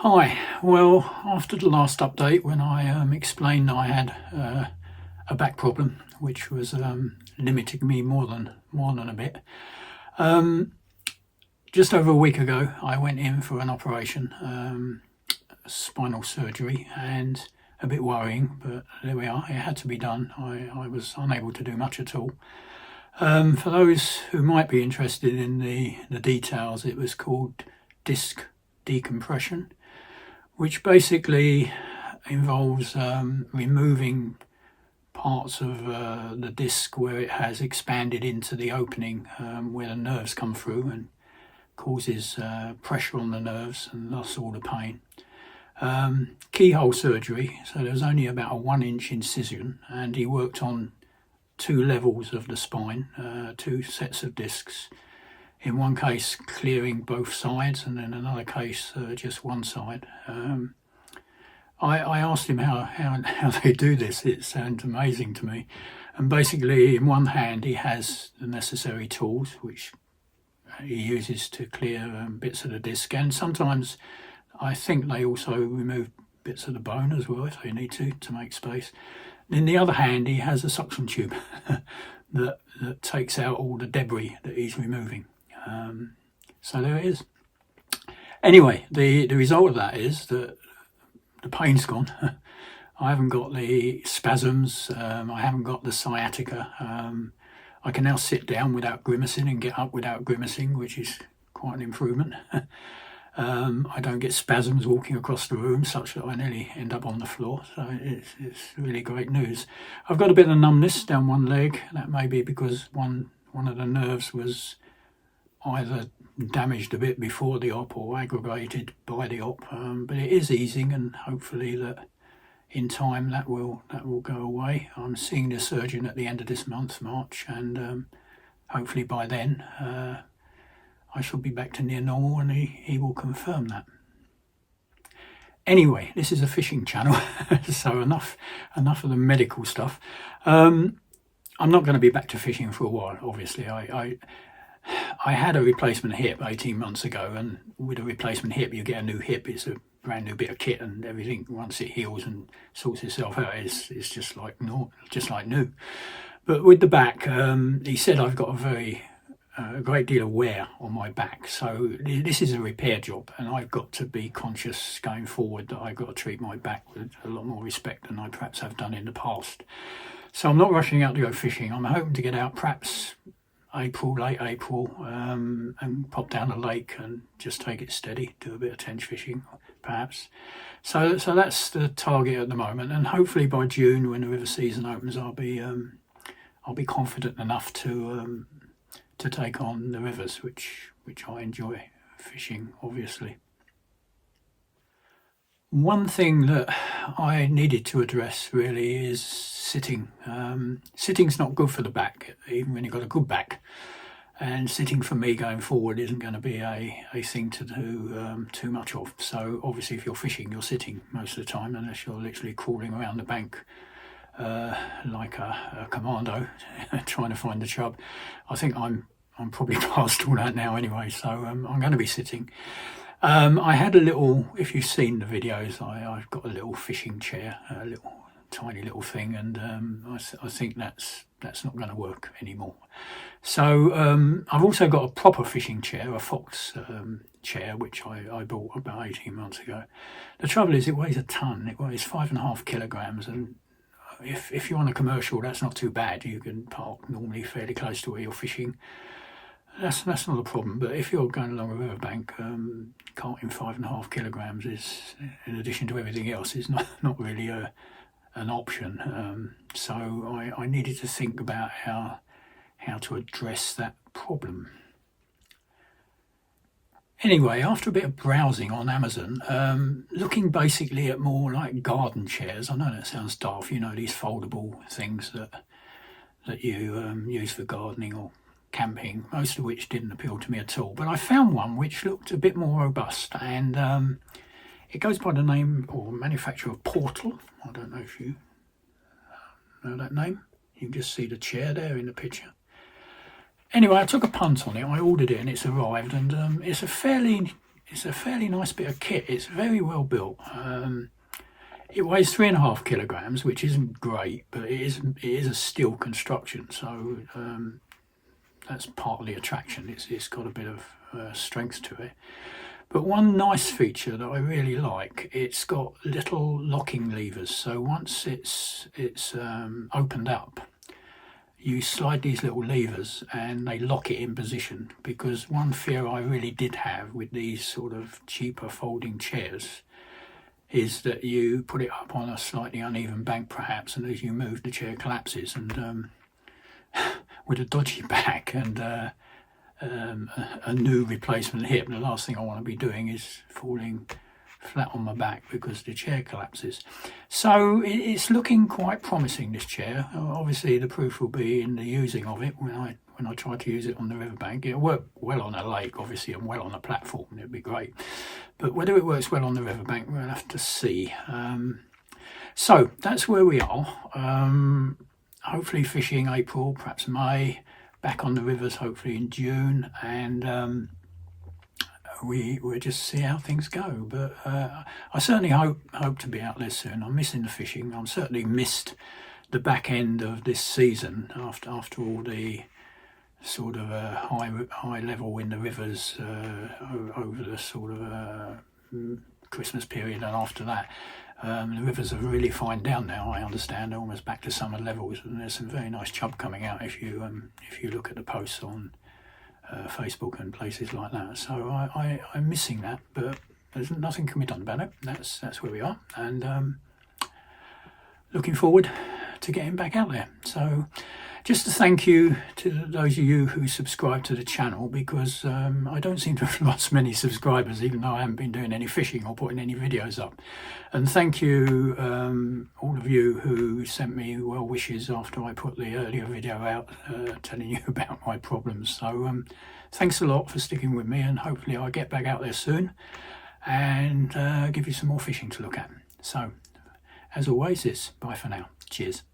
Hi, well, after the last update when I explained I had a back problem which was limiting me more than a bit, um, just over a week ago I went in for an operation, spinal surgery, and a bit worrying, but there we are, it had to be done. I was unable to do much at all. For those who might be interested in the details, it was called disc decompression, which basically involves removing parts of the disc where it has expanded into the opening where the nerves come through, and causes pressure on the nerves and thus all the pain. Keyhole surgery, so there was only about a 1 inch incision, and he worked on two levels of the spine, two sets of discs. In one case clearing both sides, and in another case just one side. I asked him how they do this. It sounds amazing to me. And basically in one hand he has the necessary tools which he uses to clear bits of the disc, and sometimes I think they also remove bits of the bone as well if they need to make space. In the other hand he has a suction tube that takes out all the debris that he's removing. So there it is. Anyway, the result of that is that the pain's gone. I haven't got the spasms, I haven't got the sciatica. I can now sit down without grimacing and get up without grimacing, which is quite an improvement. I don't get spasms walking across the room such that I nearly end up on the floor, so it's really great news. I've got a bit of numbness down one leg. That may be because one of the nerves was either damaged a bit before the op or aggravated by the op, but it is easing, and hopefully that in time that will go away. I'm seeing the surgeon at the end of this month, March, and hopefully by then I shall be back to near normal, and he will confirm that. Anyway, this is a fishing channel, so enough of the medical stuff. I'm not going to be back to fishing for a while, obviously. I had a replacement hip 18 months ago, and with a replacement hip you get a new hip. It's a brand new bit of kit, and everything, once it heals and sorts itself out, it's just like new. But with the back, he said I've got a great deal of wear on my back, so this is a repair job, and I've got to be conscious going forward that I've got to treat my back with a lot more respect than I perhaps have done in the past. So I'm not rushing out to go fishing. I'm hoping to get out perhaps late April, and pop down the lake and just take it steady, do a bit of tench fishing perhaps. So that's the target at the moment, and hopefully by June, when the river season opens, I'll be confident enough to take on the rivers, which I enjoy fishing, obviously. One thing that I needed to address really is sitting. Sitting's not good for the back, even when you've got a good back. And sitting for me going forward isn't going to be a thing to do too much of. So obviously if you're fishing, you're sitting most of the time, unless you're literally crawling around the bank like a commando trying to find the chub. I think I'm probably past all that now anyway, so I'm going to be sitting. I had a little, if you've seen the videos, I've got a little fishing chair, a little tiny little thing, and I think that's not going to work anymore. So I've also got a proper fishing chair, a Fox chair, which I bought about 18 months ago. The trouble is it weighs a ton. It weighs 5.5 kilograms, and if you're on a commercial, that's not too bad. You can park normally fairly close to where you're fishing. That's not a problem, but if you're going along a riverbank, carting 5.5 kilograms is, in addition to everything else, is not really an option. So I needed to think about how to address that problem. Anyway, after a bit of browsing on Amazon, looking basically at more like garden chairs. I know that sounds daft, these foldable things that you use for gardening or camping, most of which didn't appeal to me at all. But I found one which looked a bit more robust, and it goes by the name or manufacturer of Portal. I don't know if you know that name. You can just see the chair there in the picture. Anyway, I took a punt on it. I ordered it and it's arrived, and it's a fairly it's a fairly nice bit of kit. It's very well built. It weighs 3.5 kilograms, which isn't great, but it is a steel construction, so that's part of the attraction. It's got a bit of strength to it. But one nice feature that I really like, it's got little locking levers. So once it's opened up, you slide these little levers and they lock it in position. Because one fear I really did have with these sort of cheaper folding chairs is that you put it up on a slightly uneven bank perhaps, and as you move the chair collapses, and with a dodgy back and a new replacement hip, the last thing I want to be doing is falling flat on my back because the chair collapses. So it's looking quite promising, this chair. Obviously the proof will be in the using of it when I try to use it on the riverbank. It'll work well on a lake, obviously, and well on a platform. It'd be great. But whether it works well on the riverbank, we'll have to see. So that's where we are. Hopefully fishing April, perhaps May. Back on the rivers hopefully in June, and we'll just see how things go. But I certainly hope to be out there soon. I'm missing the fishing. I'm certainly missed the back end of this season after all the sort of high level in the rivers over the sort of Christmas period, and after that. The rivers have really fined down now, I understand, almost back to summer levels, and there's some very nice chub coming out if you look at the posts on Facebook and places like that. So I'm missing that, but there's nothing can be done about it. That's where we are, and looking forward to getting back out there. So just a thank you to those of you who subscribe to the channel, because I don't seem to have lost many subscribers, even though I haven't been doing any fishing or putting any videos up. And thank you all of you who sent me well wishes after I put the earlier video out telling you about my problems. So thanks a lot for sticking with me, and hopefully I'll get back out there soon and give you some more fishing to look at. So as always, it's bye for now. Cheers.